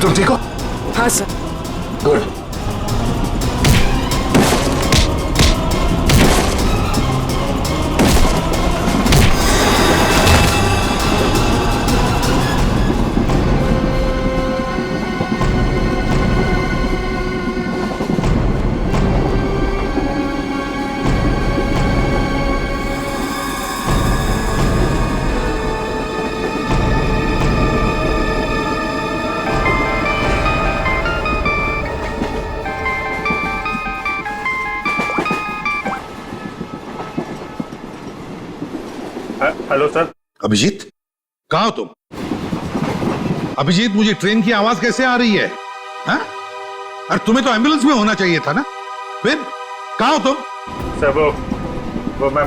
तुम ठीक हो? हाँ sir. Good. Hello sir. Abhijit, कहाँ हो तुम? अभिजीत, मुझे ट्रेन की आवाज कैसे आ रही है? हाँ? अरे तुम्हें तो एम्बुलेंस में होना चाहिए था ना? फिर कहाँ हो तुम? सर वो मैं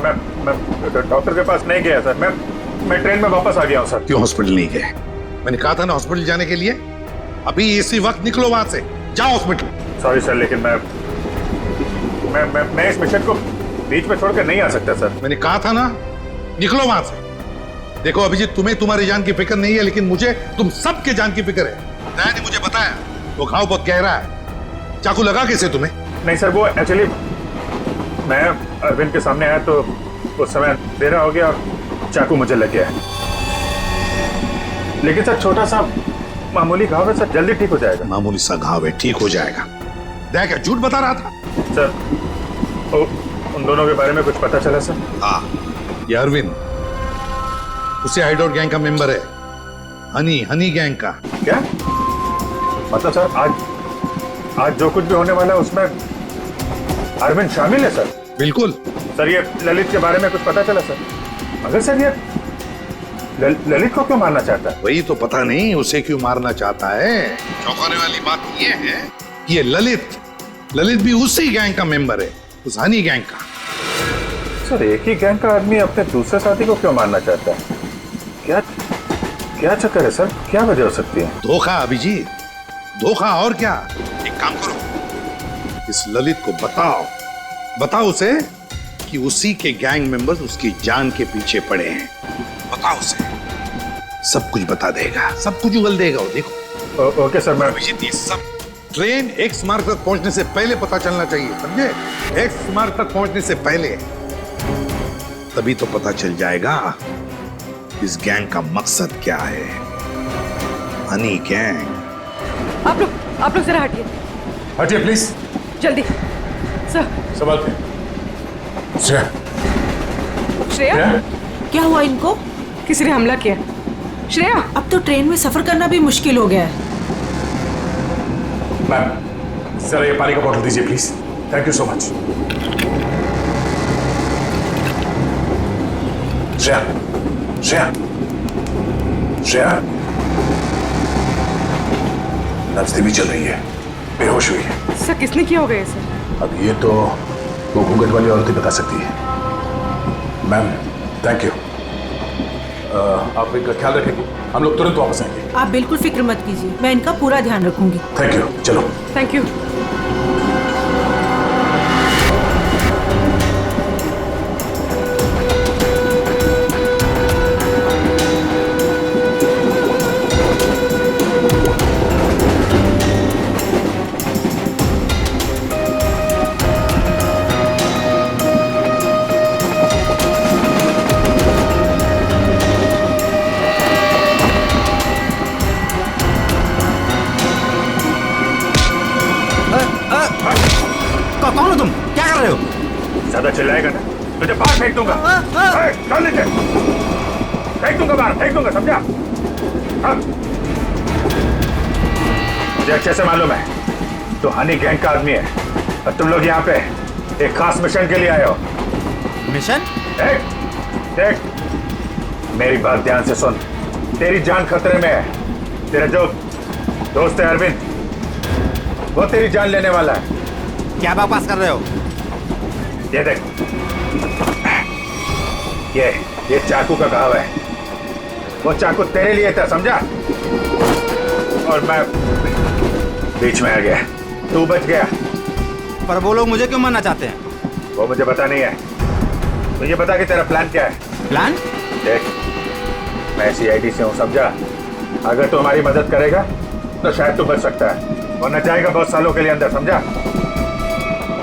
डॉक्टर के पास नहीं गया सर। मैं ट्रेन में वापस आ गया हूँ सर। क्यों हॉस्पिटल नहीं गए? मैंने कहा था ना हॉस्पिटल जाने के लिए। अभी इसी वक्त निकलो वहां से, जाओ हॉस्पिटल। सॉरी सर, लेकिन मैं इस मिशन को बीच में छोड़कर नहीं आ सकता सर। मैंने कहा था ना, निकलो वहां से। देखो अभिजीत, तुम्हें तुम्हारी जान की फिक्र नहीं है, लेकिन मुझे तुम सबके जान की फिक्र है। नया ने मुझे बताया वो घाव बहुत गहरा है। चाकू लगा कैसे तुम्हें? नहीं सर, वो एक्चुअली मैं अरविंद के सामने आया तो उस समय देरा हो गया और चाकू मुझे लग गया। लेकिन सर छोटा सा मामूली घाव है सर, जल्दी ठीक हो जाएगा। मामूली सा घाव है, ठीक हो जाएगा। देख, क्या झूठ बता रहा था? सर उन दोनों के बारे में कुछ पता चला सर? हाँ, ये अरविंद उसे हाइडआउट गैंग का मेंबर है। हनी गैंग का। क्या मतलब सर? आज जो कुछ भी होने वाला है उसमें अरविंद शामिल है सर? बिल्कुल सर। ये ललित के बारे में कुछ पता चला सर? अगर सर ये ललित को क्यों मारना चाहता है? वही तो पता नहीं उसे क्यों मारना चाहता है। चौंकाने वाली बात ये है कि ये ललित भी उसी गैंग का मेंबर है, उस हनी गैंग का। सर एक ही गैंग का आदमी अपने दूसरे साथी को क्यों मारना चाहता है? क्या चक्कर है सर? क्या वजह हो सकती है? धोखा अभिजीत, धोखा। और क्या? एक काम करो, इस ललित को बताओ उसे कि उसी के गैंग मेंबर्स उसकी जान के पीछे पड़े हैं। बताओ उसे, सब कुछ बता देगा, सब कुछ उगल देगा वो। देखो। Okay sir. मैं अभिजीत, ये सब ट्रेन एक्स मार्ग तक पहुंचने से पहले पता चलना चाहिए, समझे? एक्स मार्ग तक पहुंचने से पहले, तभी तो पता चल जाएगा इस गैंग का मकसद क्या है। हनी गैंग। आप लोग जरा हटिए प्लीज। जल्दी सर। संभाल के। श्रेया। श्रेया, क्या हुआ इनको? किसी ने हमला किया। श्रेया, अब तो ट्रेन में सफर करना भी मुश्किल हो गया है। मैम, जरा ये पानी का बोतल दीजिए please. Thank you so much. Shreya नब्ज भी चल रही है, बेहोश हुई है। सर किसने किया होगा ये सर? अब ये तो वो घूंघट वाली औरत ही बता सकती है। Ma'am thank you. आप इनका ख्याल रखेंगे, हम लोग तुरंत वापस आएंगे। आप बिल्कुल फिक्र मत कीजिए, मैं इनका पूरा ध्यान रखूंगी। Thank you. चलो। Thank you. कौन हो तुम? क्या कर रहे हो? ज्यादा चिल्लाएगा ना तुझे बाहर फेंक दूंगा। चल नीचे, फेंक दूंगा बाहर, फेंक दूंगा, समझा? मुझे अच्छे से मालूम है तो हनी गैंग का आदमी है और तुम लोग यहाँ पे एक खास मिशन के लिए आए हो। मिशन? देख, मेरी बात ध्यान से सुन। तेरी जान खतरे में है। तेरा जो दोस्त है अरविंद, वो तेरी जान लेने वाला है। क्या बकवास कर रहे हो? ये देख, ये चाकू का घाव है। वो चाकू तेरे लिए था, समझा? और मैं बीच में आ गया, तू बच गया। पर वो लोग मुझे क्यों मारना चाहते हैं? वो मुझे पता नहीं है। तो ये बता कि तेरा प्लान क्या है? प्लान? देख, मैं CID से हूँ, समझा? अगर तू हमारी मदद करेगा तो शायद तू बच सकता है, वरना जाएगा बहुत सालों के लिए अंदर, समझा?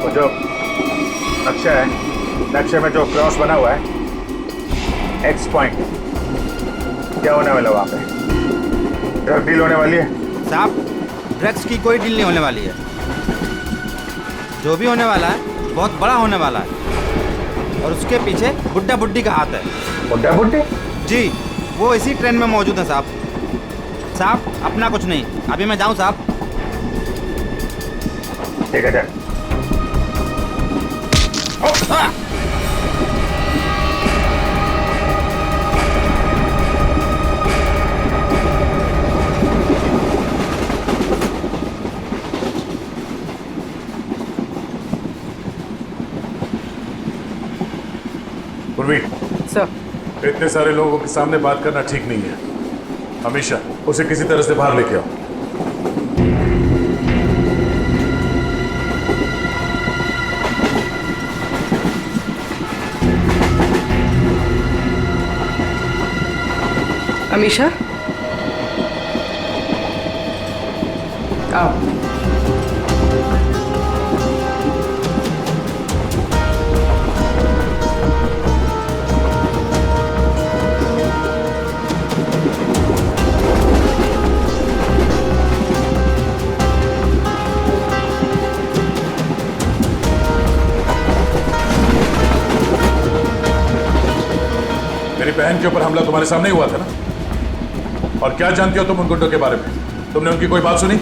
वो जो नक्शा है, नक्शे में जो क्रॉस बना हुआ है, एक्स पॉइंट, क्या होने वाला वहां पे? ड्रग डील होने वाली है? साहब, ड्रग्स की कोई डील नहीं होने वाली है। जो भी होने वाला है बहुत बड़ा होने वाला है, और उसके पीछे बुड्ढा बुड्ढी का हाथ है। बुड्ढा बुड्ढी? जी, वो इसी ट्रेन में मौजूद है साहब। साहब, अपना कुछ नहीं, अभी मैं जाऊं साहब? ठीक है, चल। पूर्वी, सर इतने सारे लोगों के सामने बात करना ठीक नहीं है। हमेशा उसे किसी तरह से बाहर लेके आओ। अमीशा, आओ। मेरी बहन के ऊपर हमला तुम्हारे सामने ही हुआ था ना? और क्या जानती हो तुम उन गुंडों के बारे में? तुमने उनकी कोई बात सुनी?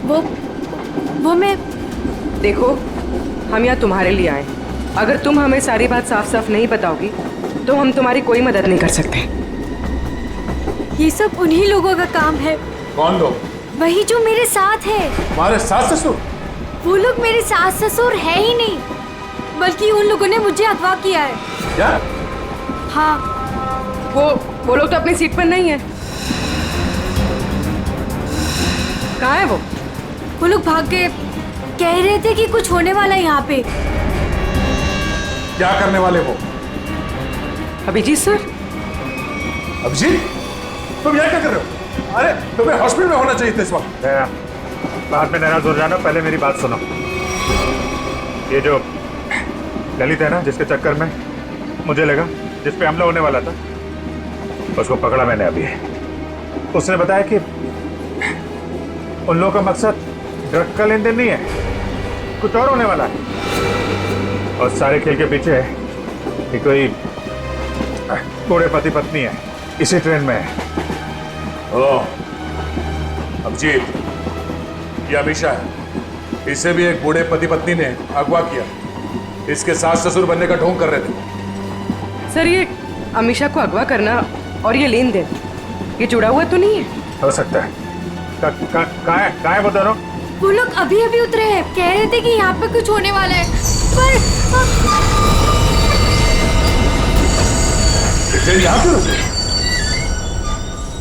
वो मैं देखो, हम यहाँ तुम्हारे लिए आए। अगर तुम हमें सारी बात साफ साफ नहीं बताओगी तो हम तुम्हारी कोई मदद नहीं कर सकते। ये सब उन्हीं लोगों का काम है, कौन लोग? वही जो मेरे साथ है। तुम्हारे सास ससुर? वो लोग मेरे सास ससुर है ही नहीं, बल्कि उन लोगों ने मुझे अगवा किया है। क्या? हाँ, वो लोग तो अपनी सीट पर नहीं है। कहाँ है वो? वो लोग भाग गए। कह रहे थे कि कुछ होने वाला है यहाँ पे। क्या करने वाले वो? अभिजीत सर? अभिजीत, तुम यहाँ क्या कर रहे हो? अरे तुम्हें हॉस्पिटल में होना चाहिए था इस वक्त। बाद में नाराज हो जाना, पहले मेरी बात सुनो। ये जो ललित है ना, जिसके चक्कर में मुझे लगा, जिस पे हमला होने वाला था, उसको पकड़ा मैंने अभी। उसने बताया कि उन लोगों का मकसद ड्रग का लेन देन नहीं है, कुछ और होने वाला है। और सारे खेल के पीछे कि कोई बूढ़े पति पत्नी है, इसी ट्रेन में है। ओह, अभिजीत, ये अमीशा है। इसे भी एक बूढ़े पति पत्नी ने अगवा किया। इसके सास ससुर बनने का ढोंग कर रहे थे। सर, ये अमीशा को अगवा करना और ये लेन देन, ये जुड़ा हुआ तो नहीं है? हो सकता है। कहाँ है वो दोनों? वो लोग अभी अभी उतरे हैं। कह रहे थे कि यहाँ पे कुछ होने वाला है, पर ट्रेन यहाँ क्यों रुकी?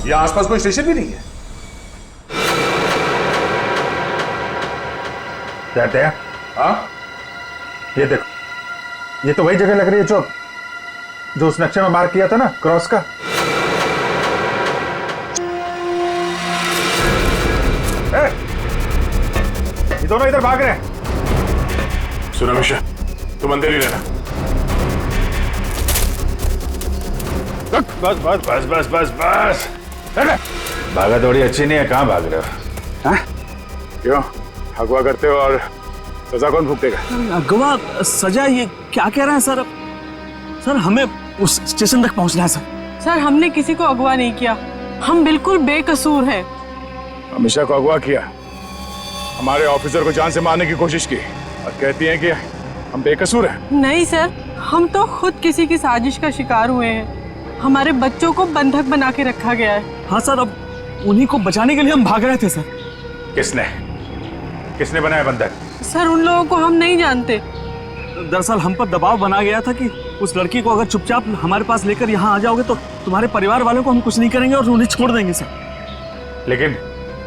यहाँ आसपास कोई स्टेशन भी नहीं है। जाते हैं? हाँ? ये देखो, ये तो वही जगह लग रही है जो उस नक्शे में मार्क किया था ना, क्रॉस का। ये दोनों इधर भाग रहे हैं। सुनो अमीशा, तुम अंदर ही रहना। बस बस बस बस बस बस। भागा दौड़ी अच्छी नहीं है, कहाँ भाग रहे हो? हाँ? क्यों अगवा करते हो और सजा कौन भुगतेगा? अगवा सजा? ये क्या कह रहे हैं सर? सर, हमें उस स्टेशन तक पहुंचना है सर। सर, हमने किसी को अगवा नहीं किया, हम बिल्कुल बेकसूर हैं। अमीशा को अगवा किया, हमारे ऑफिसर को जान से मारने की कोशिश की, और कहती हैं कि हम बेकसूर हैं। नहीं सर, हम तो खुद किसी की साजिश का शिकार हुए हैं। हमारे बच्चों को बंधक बना के रखा गया है। हाँ सर, अब उन्हीं को बचाने के लिए हम भाग रहे थे सर। किसने बनाया बंधक? सर, उन लोगों को हम नहीं जानते। दरअसल हम पर दबाव बना गया था कि उस लड़की को अगर चुपचाप हमारे पास लेकर यहाँ आ जाओगे तो तुम्हारे परिवार वालों को हम कुछ नहीं करेंगे और उन्हें छोड़ देंगे सर। लेकिन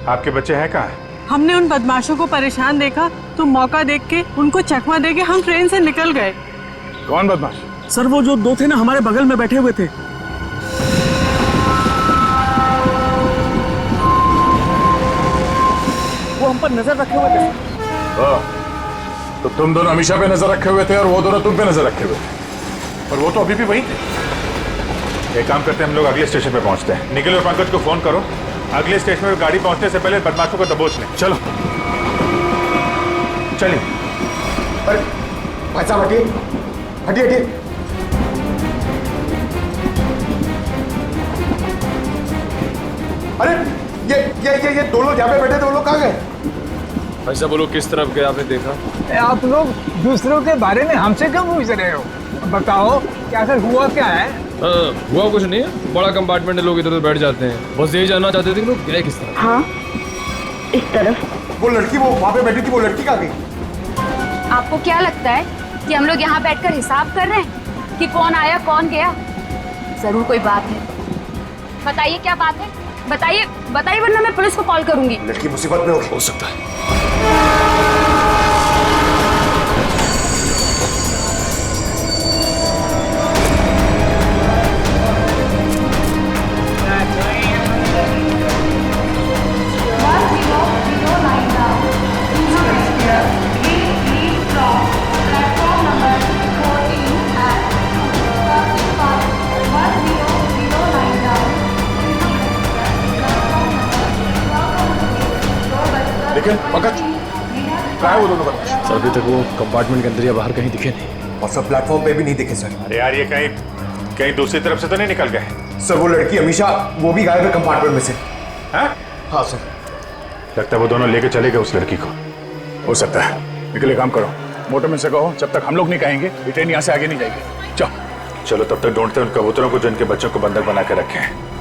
आपके बच्चे हैं कहाँ? हमने उन बदमाशों को परेशान देखा तो मौका देख के उनको चकमा दे के हम ट्रेन से निकल गए। कौन बदमाश? सर, वो जो दो थे ना, हमारे बगल में बैठे हुए थे। पर नजर रखे हुए थे। तो तुम दोनों हमेशा पे नजर रखे हुए थे और वो दोनों तुम पे नजर रखे हुए थे, पर वो तो अभी भी वहीं थे। एक काम करते हैं, हम लोग अगले स्टेशन पे पहुंचते हैं। निखिल और पंकज को फोन करो, अगले स्टेशन पे गाड़ी पहुंचने से पहले बदमाशों को दबोच लें। चलो चलिए। अरे भाई साहब हटिए हटिए हटिए। अरे ये दो लोग यहाँ पे बैठे थे, वो लोग कहाँ गए? भाई साहब वो लोग किस तरफ गए आपने देखा? आप लोग दूसरों के बारे में हमसे क्यों पूछ रहे हो? बताओ क्या सर हुआ क्या है? हुआ कुछ नहीं है, बड़ा कंपार्टमेंट है, लोग इधर उधर बैठ जाते हैं। बस यही जानना चाहते थे कि लोग गए किस तरफ। हाँ इस तरफ। वो लड़की वो वहाँ पे बैठी थी, वो लड़की कहाँ गई? आपको क्या लगता है कि हम लोग यहाँ बैठकर हिसाब कर रहे हैं कि कौन आया कौन गया? जरूर कोई बात है। बताइए क्या बात है, बताइए बताइए, वरना मैं पुलिस को कॉल करूंगी। लड़की मुसीबत में हो सकता है। लेकिन पंकज कहाँ है वो दोनों बदमाश? सर अभी तक वो कंपार्टमेंट के अंदर या बाहर कहीं दिखे नहीं। और सब प्लेटफॉर्म पे भी नहीं दिखे सर। अरे यार, ये कहीं कहीं दूसरी तरफ से तो नहीं निकल गए? सर वो लड़की हमेशा वो भी गायब है कंपार्टमेंट में से। हाँ हाँ सर। लगता है वो दोनों लेके चले गए उस लड़की को। हो सकता है। निकल एक काम करो, मोटरमैन से कहो जब तक हम लोग नहीं कहेंगे ये ट्रेन यहाँ से आगे नहीं जाएगी। चलो चलो तब तक ढूंढते हैं उन कबूतरों को जिनके बच्चों को बंधक बना के रखे हैं।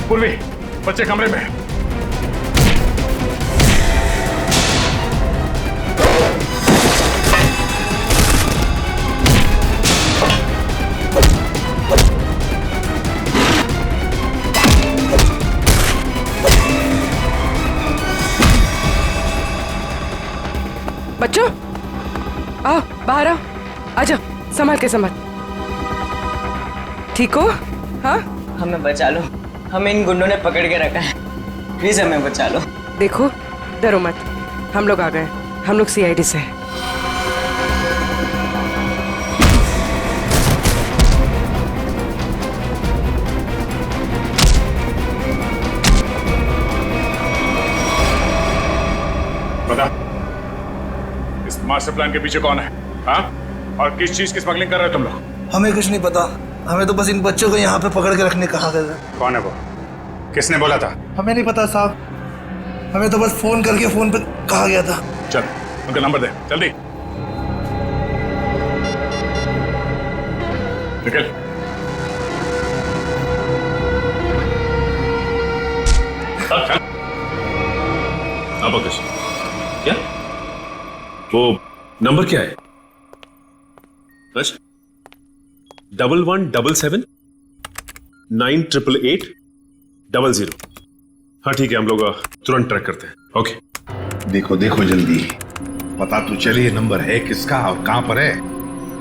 पूर्वी, बच्चे कमरे में। बच्चों आओ बाहर आओ, आजा, संभाल के संभाल। ठीक हो? हाँ हमें बचा लो, हमें इन गुंडों ने पकड़ के रखा है, प्लीज हमें बचा लो। देखो डरो मत, हम लोग आ गए, हम लोग सीआईडी से हैं। बता, इस मास्टर प्लान के पीछे कौन है? हाँ? और किस चीज की स्मगलिंग कर रहे हो तुम लोग? हमें कुछ नहीं पता, हमें तो बस इन बच्चों को यहाँ पे पकड़ के रखने कहा गया। कौन है वो? किसने बोला था? हमें नहीं पता साहब, हमें तो बस फोन करके फोन पे कहा गया था। चल उनका नंबर दे जल्दी। निकल। पंकज क्या वो नंबर क्या है? 1177 988800। हाँ ठीक है, हम लोग तुरंत ट्रैक करते हैं। ओके देखो देखो जल्दी, पता तो चले ये नंबर है किसका और कहां पर है।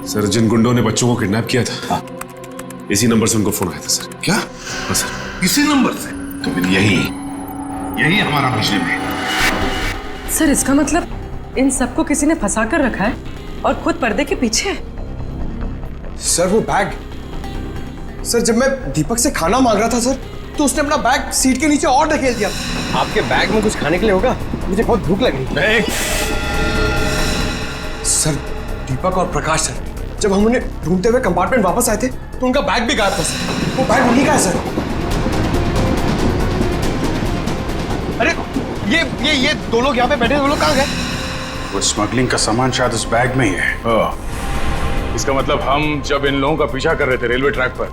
सर, जिन गुंडों ने बच्चों को किडनैप किया था इसी नंबर से उनको फोन आया था सर। क्या? हाँ सर। इसी नंबर से? तो फिर यही हमारा मिशन है। सर इसका मतलब इन सबको किसी ने फंसा कर रखा है और खुद पर्दे के पीछे है। सर वो बैग, सर जब मैं दीपक से खाना मांग रहा था सर, तो उसने अपना बैग सीट के नीचे और ढकेल दिया। आपके बैग में कुछ खाने के लिए होगा, मुझे बहुत भूख लगी। सर दीपक और प्रकाश सर, जब हम उन्हें ढूंढते हुए कंपार्टमेंट वापस आए थे तो उनका बैग भी गायब था सर। वो बैग उन्हीं का है सर। अरे ये दो लोग यहाँ पे बैठे, वो लोग कहाँ गए? वो स्मगलिंग का सामान शायद उस बैग में ही है। इसका मतलब हम जब इन लोगों का पीछा कर रहे थे रेलवे ट्रैक पर,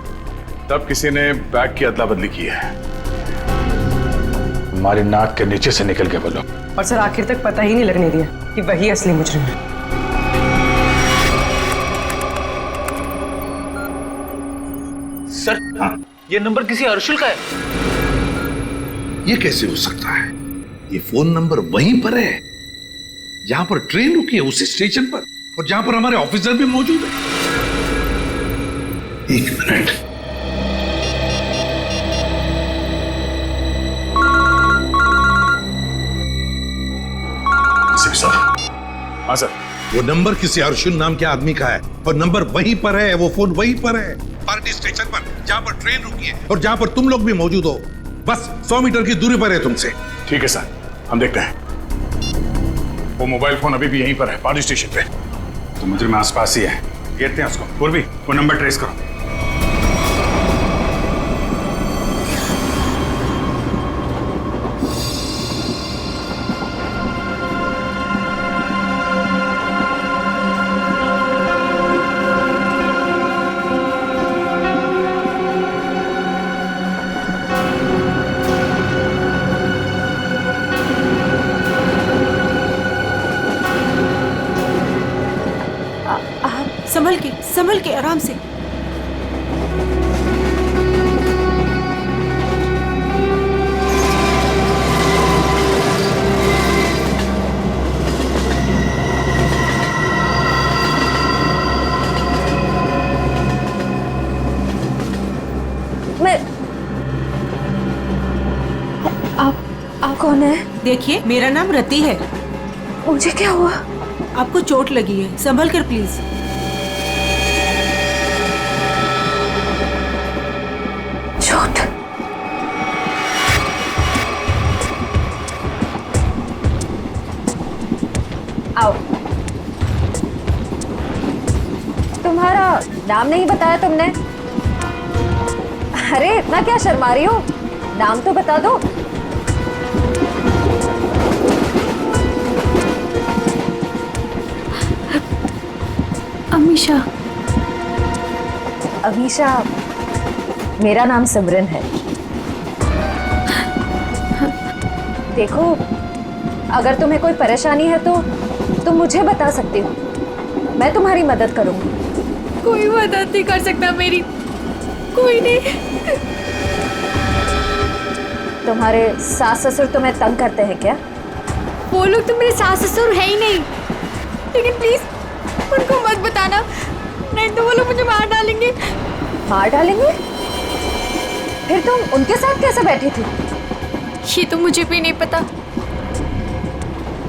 तब किसी ने बैग की अदला बदली की है। हमारी नाक के नीचे से निकल के बोलो। और सर आखिर तक पता ही नहीं लगने दिया कि वही असली मुजरिम है। सर ये नंबर किसी अर्शुल का है। ये कैसे हो सकता है? ये फोन नंबर वहीं पर है जहां पर ट्रेन रुकी है, उसी स्टेशन पर, और जहां पर हमारे ऑफिसर भी मौजूद है। एक मिनट। हाँ सर। वो नंबर किसी अर्जुन नाम के आदमी का है और नंबर वहीं पर है, वो फोन वहीं पर है, पार्टी स्टेशन पर, जहां पर ट्रेन रुकी है और जहां पर तुम लोग भी मौजूद हो। बस 100 मीटर की दूरी पर है तुमसे। ठीक है सर, हम देखते हैं। वो मोबाइल फोन अभी भी यहीं पर है, पार्टी स्टेशन पे। तो मुझे में आसपास ही है, घेरते हैं उसको। पूर्वी, वो नंबर ट्रेस करो। संभल के आराम से। आप कौन है? देखिए, मेरा नाम रति है। मुझे क्या हुआ? आपको चोट लगी है, संभल कर प्लीज। चोट? आओ। तुम्हारा नाम नहीं बताया तुमने? अरे इतना क्या शर्मा रही हो? नाम तो बता दो। अमीशा। अमीशा, मेरा नाम सिमरन है। देखो, अगर तुम्हें कोई परेशानी है तो तुम मुझे बता सकती हो, मैं तुम्हारी मदद करूंगी। कोई मदद नहीं कर सकता मेरी, कोई नहीं। तुम्हारे सास ससुर तुम्हें तंग करते हैं क्या? वो लोग तो मेरे सास ससुर है ही नहीं, लेकिन प्लीज उनको मत बताना, नहीं तो वो लोग मुझे मार डालेंगे। मार डालेंगे? फिर तुम उनके साथ कैसे बैठी थी? ये तो मुझे भी नहीं पता।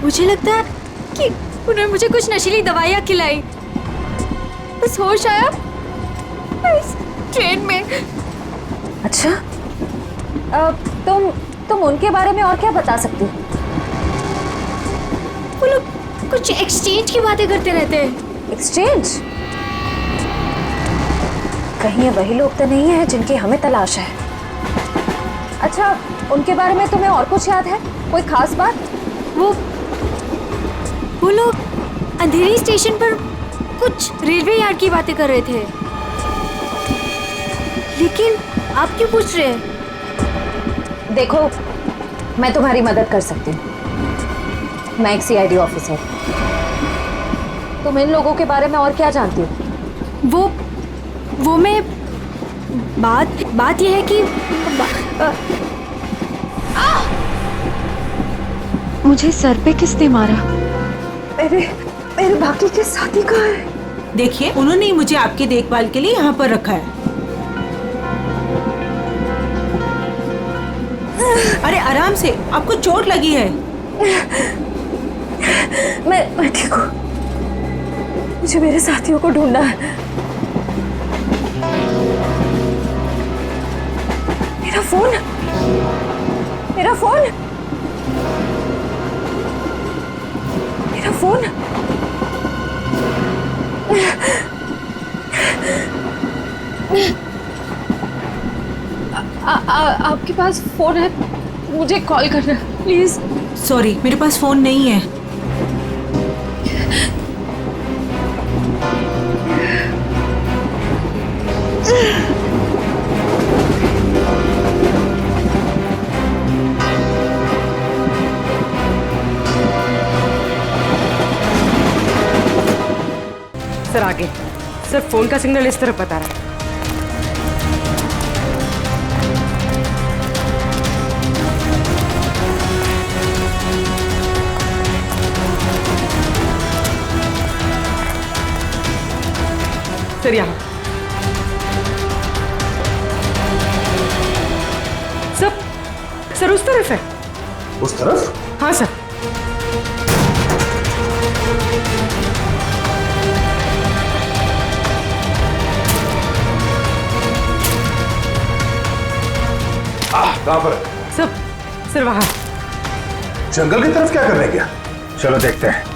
मुझे लगता है कि उन्होंने मुझे कुछ नशीली दवाइयाँ खिलाई, बस होश आया इस ट्रेन में। अच्छा, तुम उनके बारे में और क्या बता सकती हो? वो लोग कुछ एक्सचेंज की बातें करते रहते हैं। एक्सचेंज? कहीं ये वही लोग तो नहीं है जिनकी हमें तलाश है? अच्छा, उनके बारे में तुम्हें और कुछ याद है? कोई खास बात? वो लोग अंधेरी स्टेशन पर कुछ रेलवे यार्ड की बातें कर रहे थे। लेकिन आप क्यों पूछ रहे हैं? देखो, मैं तुम्हारी मदद कर सकती हूँ। मैं एक CID ऑफिसर। तुम इन लोगों के बारे में और क्या जानती हो? वो मैं बात यह है कि मुझे सर पे किसने मारा? मेरे बाकी के साथी कहाँ है? देखिए, उन्होंने ही मुझे आपकी देखभाल के लिए यहाँ पर रखा है। अरे आराम से, आपको चोट लगी है। मैं ठीक हूँ। मुझे मेरे साथियों को ढूंढना है। मेरा फोन, मेरा फोन, मेरा फोन। आपके पास फोन है? मुझे कॉल करना प्लीज। सॉरी, मेरे पास फोन नहीं है। सर आगे, सर फोन का सिग्नल इस तरफ बता रहा है। सर यहाँ। सर उस तरफ है। उस तरफ? हाँ सर। कहाँ पर? सर वहाँ। जंगल की तरफ क्या करने गया? चलो देखते हैं।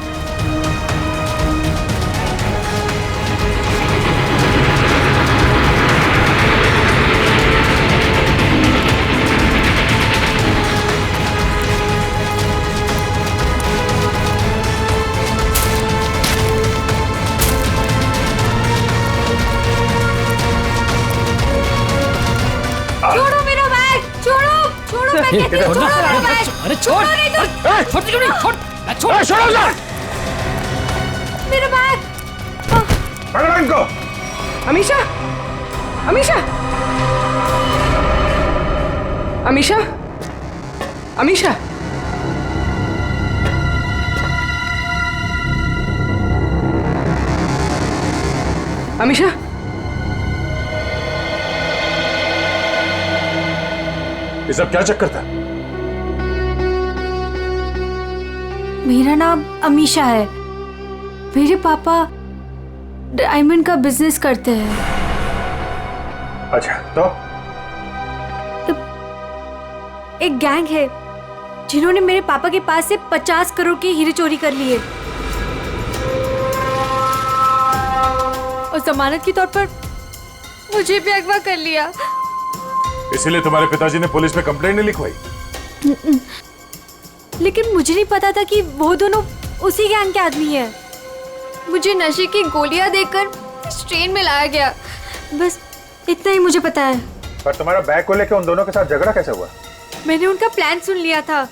छोड़ो मेरा बैग, छोड़ो मैं कहती हूँ, छोड़ो मेरा बैग। अरे छोड़, नहीं तो छोड़ क्यों नहीं, छोड़ छोड़ो उसे। मेरा बैग। पकड़ो इनको। अमीशा, अमीशा, अमीशा, अमीशा। अमीशा, ये सब क्या चक्कर था? मेरा नाम अमीशा है। मेरे पापा डायमंड का बिजनेस करते हैं। अच्छा तो एक गैंग है जिन्होंने मेरे पापा के पास से 50 करोड़ के हीरे चोरी कर लिए और जमानत के तौर पर मुझे भी अगवा कर लिया। इसीलिए तुम्हारे पिताजी ने पुलिस में कंप्लेंट नहीं लिखवाई? लेकिन मुझे नहीं पता था कि वो दोनों उसी गैंग के आदमी हैं। मुझे नशे की गोलियां देकर इस ट्रेन में लाया गया, बस इतना ही मुझे पता है। पर तुम्हारा बैग को लेकर उन दोनों के साथ झगड़ा कैसे हुआ? मैंने उनका प्लान सुन लिया था,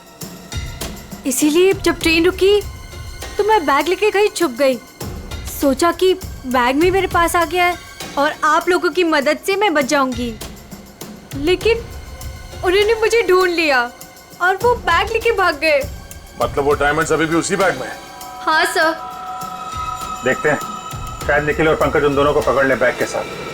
इसीलिए जब ट्रेन रुकी तो मैं बैग लेके कहीं छुप गई। सोचा कि बैग भी मेरे पास आ गया है और आप लोगों की मदद से मैं बच जाऊंगी। लेकिन उन्होंने मुझे ढूंढ लिया और वो बैग लेके भाग गए। मतलब वो डायमंड्स अभी भी उसी बैग में है? हाँ सर। देखते हैं, शायद निखिल और पंकज उन दोनों को पकड़ ले बैग के साथ।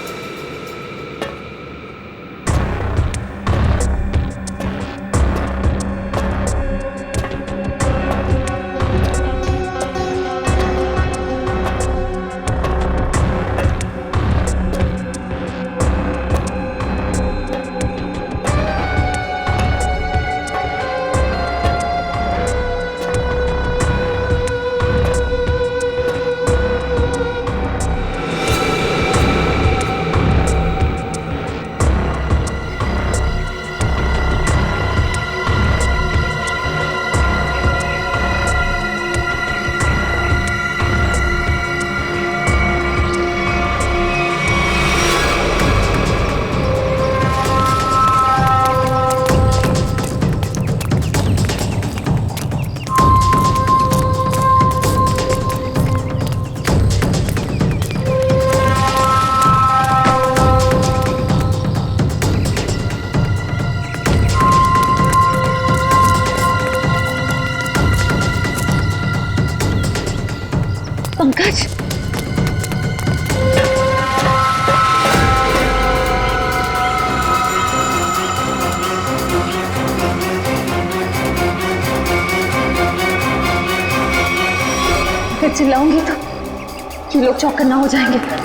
पंकज, अगर चिल्लाऊंगी तो ये लोग चौकन्ना हो जाएंगे।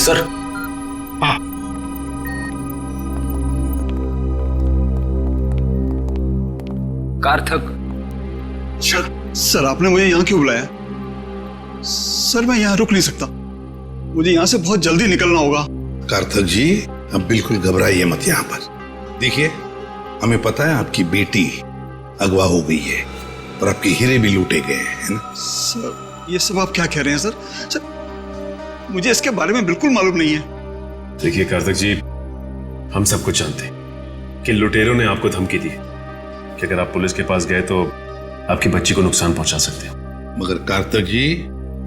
सर, हाँ, कार्थक। सर आपने मुझे यहाँ क्यों बुलाया? सर मैं यहाँ रुक नहीं सकता, मुझे यहाँ से बहुत जल्दी निकलना होगा। कार्थक जी, अब बिल्कुल घबराइए मत यहाँ पर। देखिए, हमें पता है आपकी बेटी अगवा हो गई है और आपके हीरे भी लूटे गए हैं, है ना? सर ये सब आप क्या कह रहे हैं सर? सर मुझे इसके बारे में बिल्कुल मालूम नहीं है। देखिए कार्थक जी, हम सब कुछ जानते हैं कि लुटेरों ने आपको धमकी दी कि अगर आप पुलिस के पास गए तो आपकी बच्ची को नुकसान पहुंचा सकते हैं। मगर कार्थक जी,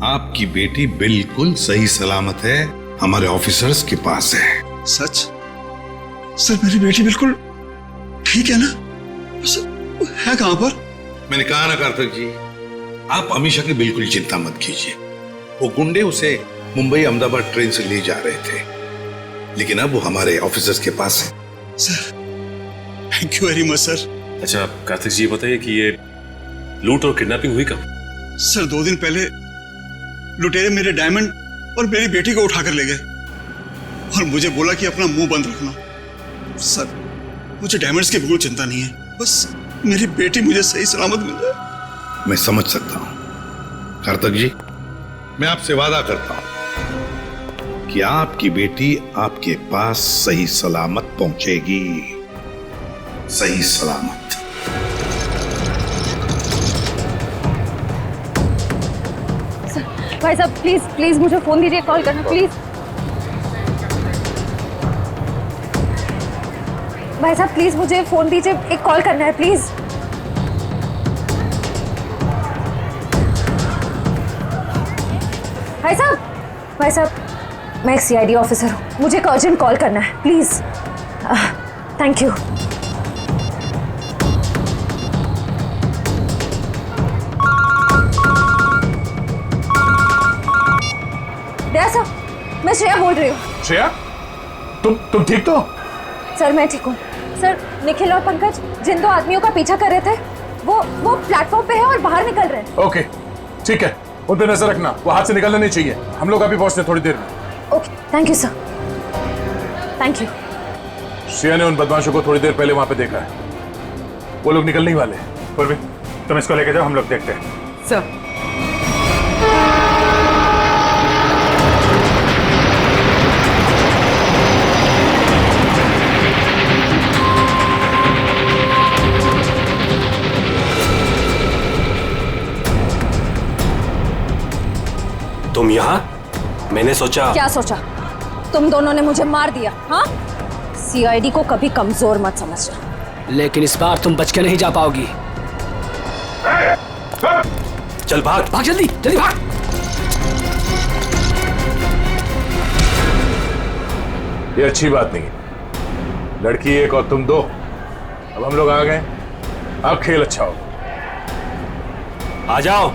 आपकी बेटी बिल्कुल सही सलामत है, हमारे ऑफिसर्स के पास है। सच? सर मेरी बेटी बिल्कुल ठीक है ना? सर है कहां पर? मैंने कहा ना कार्तिक जी, आप अमीषा की बिल्कुल चिंता मत कीजिए। वो गुंडे उसे मुंबई अहमदाबाद ट्रेन से ले जा रहे थे, लेकिन अब वो हमारे ऑफिसर्स के पास है। Sir thank you very much sir. अच्छा कार्तिक जी, बताइए कि ये लूट और किडनैपिंग हुई कब? सर 2 दिन पहले लुटेरे मेरे डायमंड और मेरी बेटी को उठाकर ले गए और मुझे बोला कि अपना मुंह बंद रखना। सर मुझे डायमंड्स की बिल्कुल चिंता नहीं है, बस मेरी बेटी मुझे सही सलामत मिल जाए। मैं समझ सकता हूं कार्तिक जी, मैं आपसे वादा करता हूं कि आपकी बेटी आपके पास सही सलामत पहुंचेगी, सही सलामत। भाई साहब प्लीज प्लीज मुझे फोन दीजिए, कॉल करना प्लीज। भाई साहब प्लीज मुझे फोन दीजिए, एक कॉल करना है प्लीज। भाई साहब मैं एक सीआईडी ऑफिसर हूँ, मुझे एक अर्जेंट कॉल करना है प्लीज। Thank you. मैं श्रेया बोल रही हूँ। श्रेया, तुम ठीक तो? सर मैं ठीक हूँ सर। निखिल और पंकज जिन 2 आदमियों का पीछा कर रहे थे वो प्लेटफॉर्म पे है और बाहर निकल रहे हैं। ओके ठीक है, उन पे नजर रखना, वो हाथ से निकलना नहीं चाहिए। हम लोग अभी पहुंचते थोड़ी देर में। Okay thank you sir, thank you. Shreya ने उन बदमाशों को थोड़ी देर पहले वहां पे देखा है, वो लोग निकलने ही वाले हैं। पूर्वी तुम इसको लेके जाओ, हम लोग देखते हैं। सर तुम यहाँ? मैंने सोचा। क्या सोचा? तुम दोनों ने मुझे मार दिया। हाँ, सीआईडी को कभी कमजोर मत समझना। लेकिन इस बार तुम बच के नहीं जा पाओगी। चल भाग भाग, जल्दी जल्दी भाग। ये अच्छी बात नहीं, लड़की एक और तुम 2। अब हम लोग आ गए, अब खेल अच्छा होगा। आ जाओ।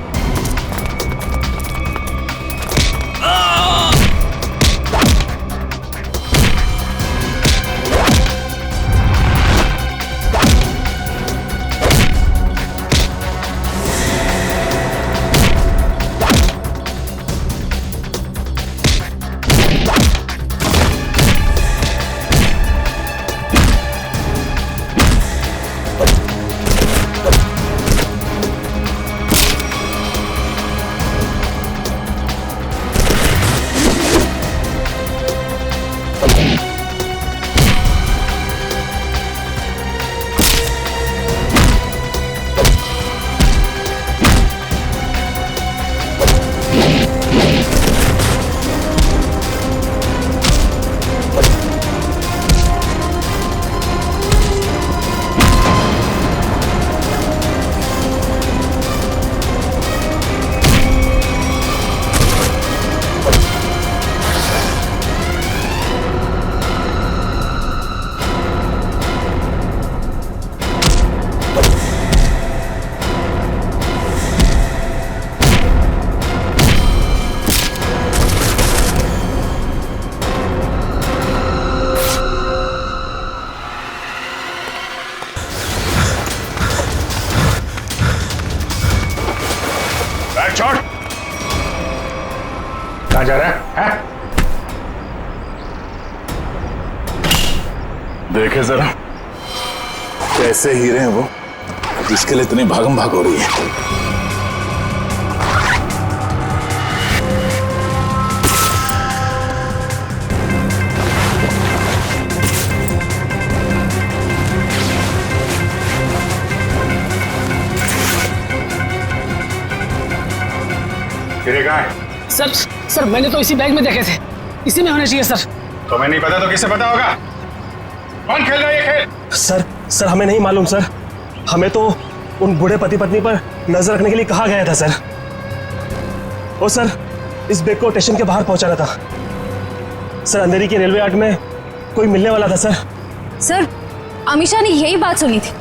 कहाँ जा रहा है? देखे जरा कैसे हीरे हैं वो, जिसके लिए इतनी भागम भाग हो रही है। हीरे कहाँ है? सर मैंने तो इसी बैग में देखे थे, इसी में होने चाहिए सर। तुम्हें नहीं पता तो किसे पता होगा? कौन खेल रहा है ये खेल? सर हमें नहीं मालूम सर, हमें तो उन बूढ़े पति पत्नी पर नजर रखने के लिए कहा गया था सर। ओ सर, इस बैग को स्टेशन के बाहर पहुंचाना था सर। अंधेरी के रेलवे यार्ड में कोई मिलने वाला था सर। सर, अमीशा ने यही बात सुनी थी,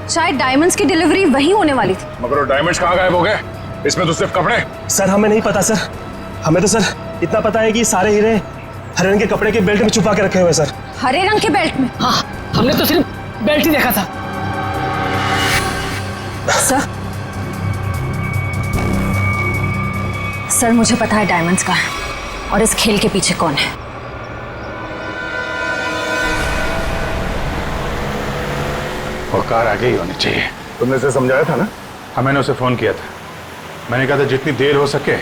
शायद डायमंड्स की डिलीवरी वहीं होने वाली थी। मगर वो डायमंड्स कहाँ गायब हो गए? इसमें तो सिर्फ कपड़े। सर हमें नहीं पता सर, हमें तो सर इतना पता है कि सारे हीरे हरे रंग के कपड़े के बेल्ट में छुपा के रखे हुए सर। हरे रंग के बेल्ट में? हाँ, हमने तो सिर्फ बेल्ट ही देखा था। सर मुझे पता है डायमंड्स का है और इस खेल के पीछे कौन है। वो कार आगे ही होनी चाहिए। तुमने उसे समझाया था ना? हाँ, मैंने उसे फोन किया था। मैंने कहा था जितनी देर हो सके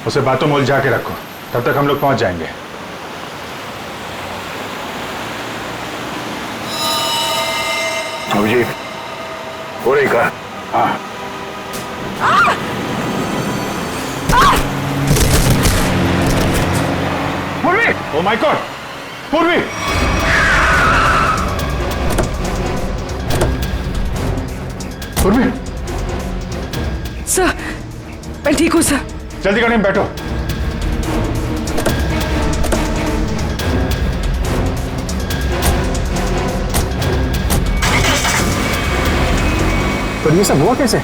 उसे बातों में उलझा के रखो, तब तक हम लोग पहुंच जाएंगे। अभिजीत, हो रही कार? हाँ। पूर्वी! Oh my God! पूर्वी! पूर्वी! सर, मैं ठीक हूँ सर। जल्दी गाड़ी में बैठो। तो ये सब हुआ कैसे?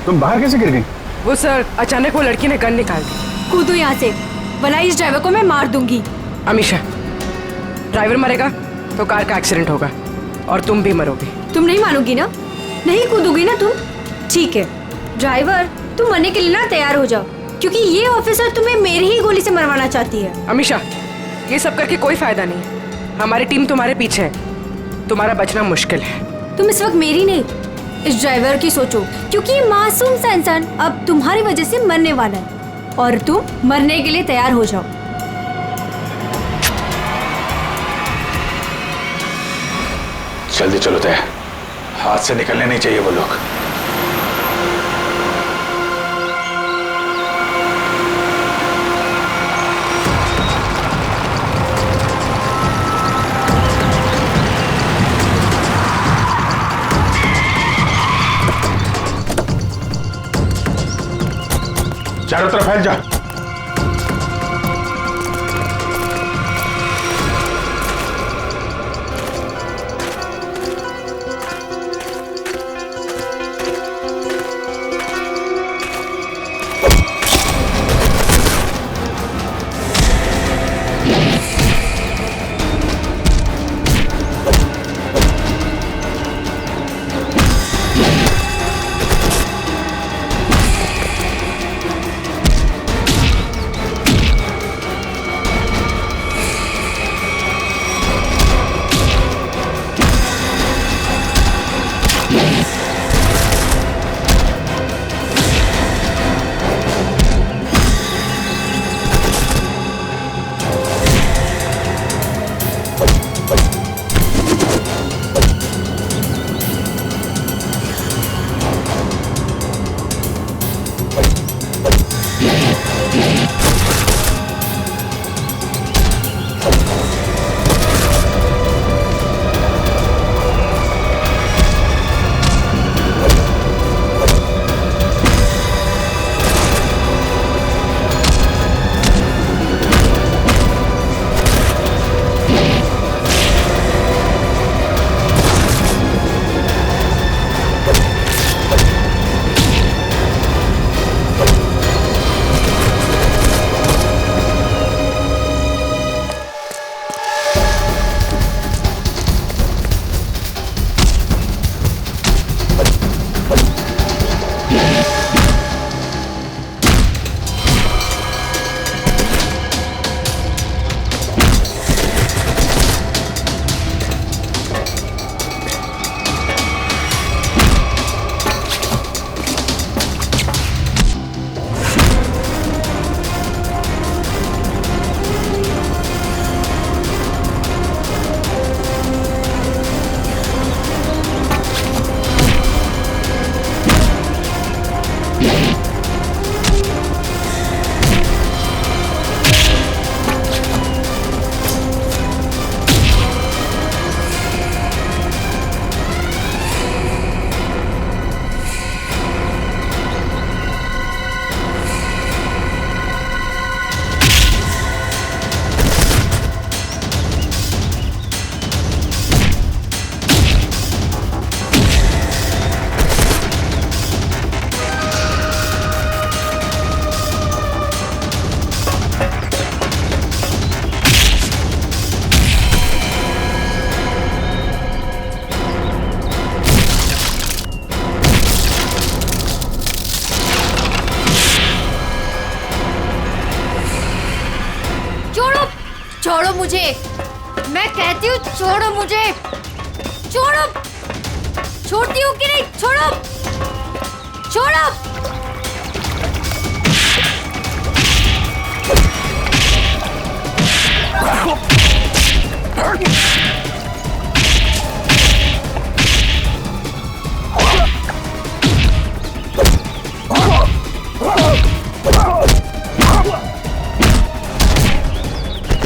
तुम बाहर कैसे गिर गई? वो सर, अचानक वो लड़की ने गन निकाल दी। कूदो यहाँ से, वरना इस ड्राइवर को मैं मार दूंगी। अमीशा, ड्राइवर मरेगा तो कार का एक्सीडेंट होगा और तुम भी मरोगे। तुम नहीं मानोगी ना? नहीं कूदोगी ना तुम? ठीक है ड्राइवर, तुम मरने के लिए ना तैयार हो जाओ, क्योंकि ये ऑफिसर तुम्हें मेरी ही गोली से मरवाना चाहती है। अमीशा, ये सब करके कोई फायदा नहीं। हमारी टीम तुम्हारे पीछे है, तुम्हारा बचना मुश्किल है। तुम इस वक्त मेरी नहीं, इस ड्राइवर की सोचो, क्योंकि ये मासूम सा इंसान अब तुम्हारी वजह से मरने वाला है और तुम मरने के लिए तैयार हो जाओ। जल्दी चलो तय, हाथ से निकलने नहीं चाहिए वो लोग। चारों तरफ फैल जा। मुझे, मैं कहती हूँ छोड़ो मुझे, छोड़ो। छोड़ती हूँ कि नहीं? छोड़ो, छोड़ो।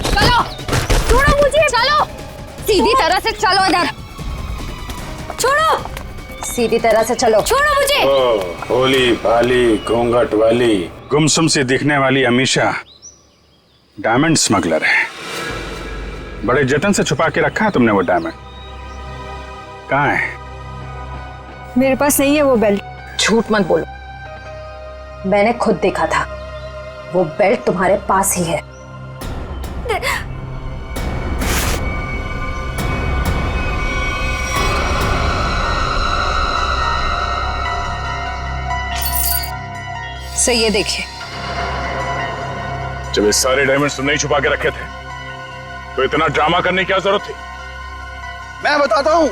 चलो, छोड़ो मुझे, चलो। सीधी तरह से चलो इधर। छोड़ो, सीधी तरह से चलो। छोड़ो मुझे। भोली भाली घूंघट वाली गुमसुम से दिखने वाली अमीशा डायमंड स्मगलर है। बड़े जतन से छुपा के रखा है तुमने वो डायमंड। कहाँ है? मेरे पास नहीं है वो बेल्ट। झूठ मत बोलो, मैंने खुद देखा था। वो बेल्ट तुम्हारे पास ही है। सो ये देखिए। जब ये सारे डायमंड्स तुमने ही छुपा के रखे थे तो इतना ड्रामा करने की क्या जरूरत थी? मैं बताता हूं।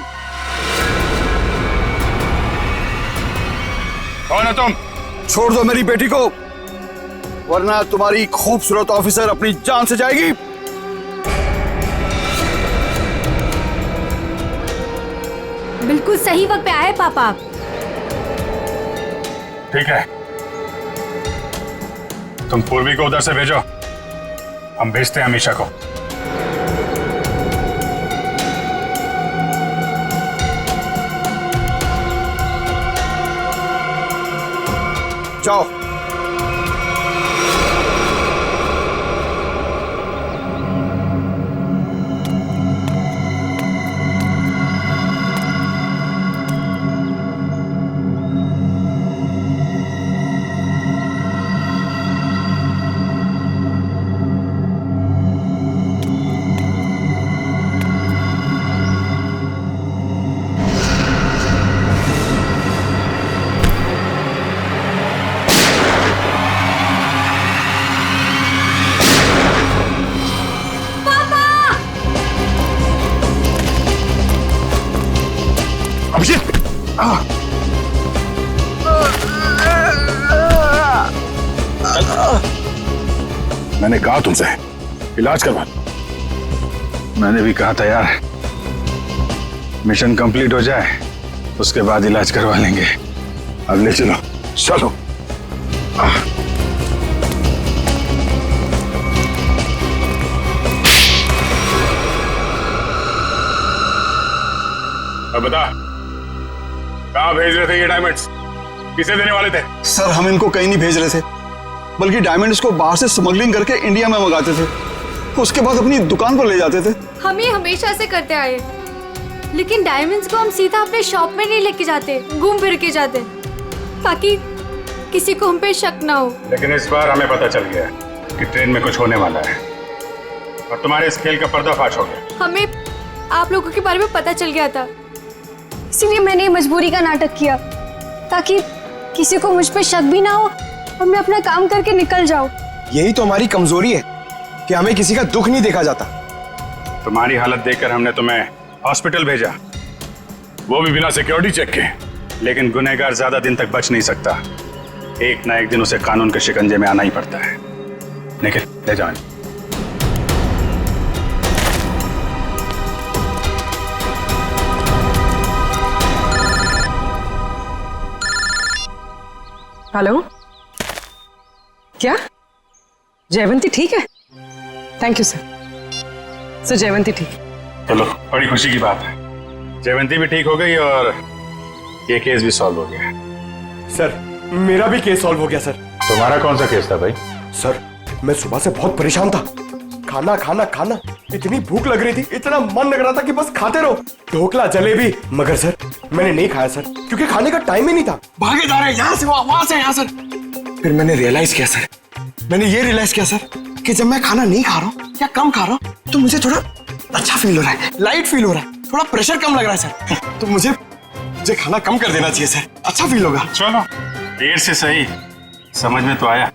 कौन है तुम? छोड़ दो मेरी बेटी को, वरना तुम्हारी खूबसूरत ऑफिसर अपनी जान से जाएगी। बिल्कुल सही वक्त पे आए पापा। ठीक है, तुम पूर्वी को उधर से भेजो, हम भेजते हैं अमीशा को। जाओ। मैंने कहा तुमसे इलाज करवा। मैंने भी कहा था यार, मिशन कंप्लीट हो जाए उसके बाद इलाज करवा लेंगे। अब ले चलो। चलो। अब बता, कहाँ भेज रहे थे ये डायमंड्स? किसे देने वाले थे? सर हम इनको कहीं नहीं भेज रहे थे, बल्कि डायमंड्स को बाहर से स्मगलिंग करके इंडिया में मंगाते थे, उसके बाद अपनी दुकान पर ले जाते थे। हम ये हमेशा से करते आए, लेकिन डायमंड्स को हम सीधा अपने शॉप में नहीं लेके जाते, घूम फिर के जाते, ताकि किसी को हम पे शक ना हो। लेकिन इस बार हमें पता चल गया कि ट्रेन में कुछ होने वाला है और तुम्हारे इस खेल का पर्दाफाश हो गया। हमें आप लोगों के बारे में पता चल गया था, इसीलिए मैंने ये मजबूरी का नाटक किया, ताकि किसी को मुझ पे शक भी ना हो और मैं अपना काम करके निकल जाऊं। यही तो हमारी कमजोरी है कि हमें किसी का दुख नहीं देखा जाता। तुम्हारी हालत देखकर हमने तुम्हें हॉस्पिटल भेजा, वो भी बिना सिक्योरिटी चेक के। लेकिन गुनहगार ज्यादा दिन तक बच नहीं सकता, एक ना एक दिन उसे कानून के शिकंजे में आना ही पड़ता है। निखिल, ले जाओ। हेलो, क्या जयवंती ठीक है? Thank you sir. Sir Jayvanti ठीक है। चलो, बड़ी खुशी की बात है, जयवंती भी ठीक हो गई और ये केस भी सॉल्व हो गया। सर मेरा भी केस सॉल्व हो गया। सर तुम्हारा कौन सा केस था भाई? सर मैं सुबह से बहुत परेशान था, खाना खाना खाना, इतनी भूख लग रही थी, इतना मन लग रहा था कि बस खाते रहो, ढोकला जलेबी, मगर सर मैंने नहीं खाया सर, क्योंकि खाने का टाइम ही नहीं था। भागे जा रहे यहाँ से वहां से यहाँ सर। फिर मैंने रियलाइज किया सर, मैंने ये रियलाइज किया सर कि जब मैं खाना नहीं खा रहा हूँ या कम खा रहा हूँ तो मुझे थोड़ा अच्छा फील हो रहा है, लाइट फील हो रहा है, थोड़ा प्रेशर कम लग रहा है सर। तो मुझे खाना कम कर देना चाहिए सर, अच्छा फील होगा। चलो, देर से सही, समझ में तो आया।